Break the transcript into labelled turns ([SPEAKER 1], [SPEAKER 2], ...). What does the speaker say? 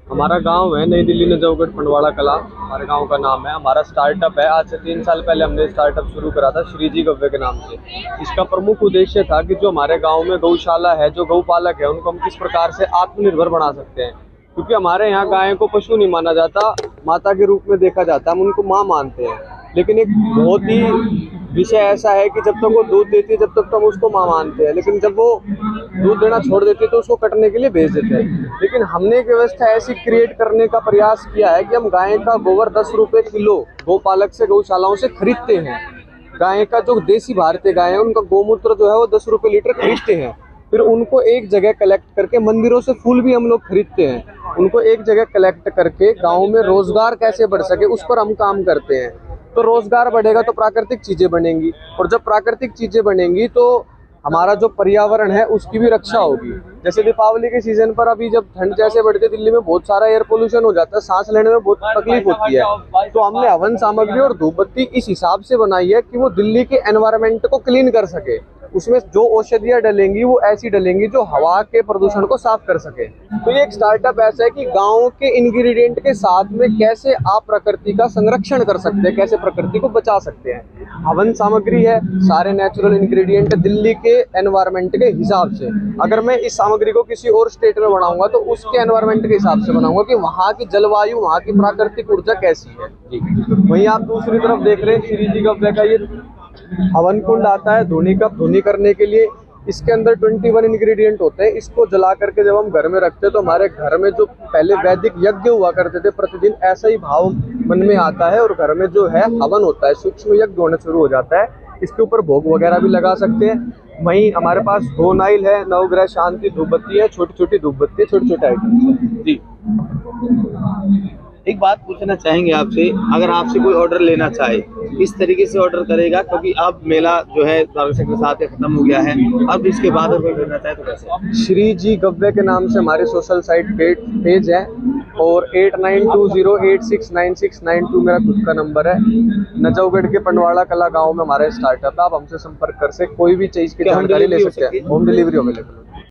[SPEAKER 1] हमारा गांव है नई दिल्ली नजफगढ़ पंडवाड़ा कला, हमारे गांव का नाम है। हमारा स्टार्टअप है, आज से 3 साल पहले हमने स्टार्टअप शुरू करा था श्री जी गव्वे के नाम से। इसका प्रमुख उद्देश्य था कि जो हमारे गांव में गौशाला है, जो गौपालक है, उनको हम किस प्रकार से आत्मनिर्भर बना सकते हैं। क्योंकि हमारे यहाँ गाय को पशु नहीं माना जाता, माता के रूप में देखा जाता है, हम उनको माँ मानते हैं। लेकिन एक बहुत ही विषय ऐसा है कि जब तक वो दूध देती है, जब तक तो हम उसको माँ मानते हैं, लेकिन जब वो दूध देना छोड़ देती है तो उसको कटने के लिए भेज देते हैं। लेकिन हमने एक व्यवस्था ऐसी क्रिएट करने का प्रयास किया है कि हम गाय का गोबर 10 रुपये किलो गौपालक से, गौशालाओं से खरीदते हैं। गाय का जो देसी भारतीय गाय है, उनका गोमूत्र जो है वो 10 रुपये लीटर खरीदते हैं। फिर उनको एक जगह कलेक्ट करके, मंदिरों से फूल भी हम लोग खरीदते हैं, उनको एक जगह कलेक्ट करके गाँव में रोजगार कैसे बढ़ सके उस पर हम काम करते हैं। तो रोजगार बढ़ेगा तो प्राकृतिक चीजें बनेंगी, और जब प्राकृतिक चीजें बनेंगी तो हमारा जो पर्यावरण है उसकी भी रक्षा होगी। जैसे दीपावली के सीजन पर अभी जब ठंड जैसे बढ़ती है, दिल्ली में बहुत सारा एयर पोल्यूशन हो जाता है, सांस लेने में बहुत तकलीफ होती है। तो हमने हवन सामग्री और धूप बत्ती इस हिसाब से बनाई है कि वो दिल्ली के एनवायरनमेंट को क्लीन कर सके। उसमें जो औषधियाँ डलेंगी वो ऐसी डलेंगी जो हवा के प्रदूषण को साफ कर सके। तो ये एक स्टार्टअप ऐसा है कि गाँव के इंग्रेडिएंट के साथ में कैसे आप प्रकृति का संरक्षण कर सकते हैं, कैसे प्रकृति को बचा सकते हैं। हवन सामग्री है, सारे नेचुरल इंग्रेडिएंट दिल्ली के एनवायरनमेंट के हिसाब से। अगर मैं इस सामग्री को किसी और स्टेट में बनाऊंगा तो उसके एनवायरनमेंट के हिसाब से बनाऊंगा कि वहाँ की जलवायु, वहाँ की प्राकृतिक ऊर्जा कैसी है। जी, वहीं आप दूसरी तरफ देख रहे हैं श्री जी गव्वे का ये हवन कुंड आता है धुनी का, धुनी करने के लिए। इसके अंदर 21 इंग्रेडिएंट होते हैं। इसको जला करके जब हम घर में रखते हैं तो हमारे घर में जो पहले वैदिक यज्ञ हुआ करते थे प्रतिदिन, ऐसा ही भाव मन में आता है, और घर में जो है हवन होता है, सूक्ष्म यज्ञ होना शुरू हो जाता है। इसके ऊपर भोग वगैरह भी लगा सकते हैं। वहीं हमारे पास होनाइल है, नवग्रह शांति धूप बत्ती है, छोटी छोटी धूप बत्ती है, छोटे छोटे आइटम्स है। जी,
[SPEAKER 2] एक बात पूछना चाहेंगे आपसे, अगर आपसे कोई ऑर्डर लेना चाहे इस तरीके से ऑर्डर करेगा, क्योंकि अब मेला जो है सेक्टर 7 खत्म हो गया है, अब इसके बाद अगर कोई लेना चाहे तो कैसे?
[SPEAKER 1] श्री जी गव्वे के नाम से हमारे सोशल साइट पेज है, और 8920869692 मेरा खुद का नंबर है। नजफगढ़ के पंडवाड़ा कला गांव में हमारा स्टार्टअप है। आप हमसे संपर्क कर सकते, कोई भी चीज़ की जानकारी ले सकते हैं। होम डिलीवरी अवेलेबल है।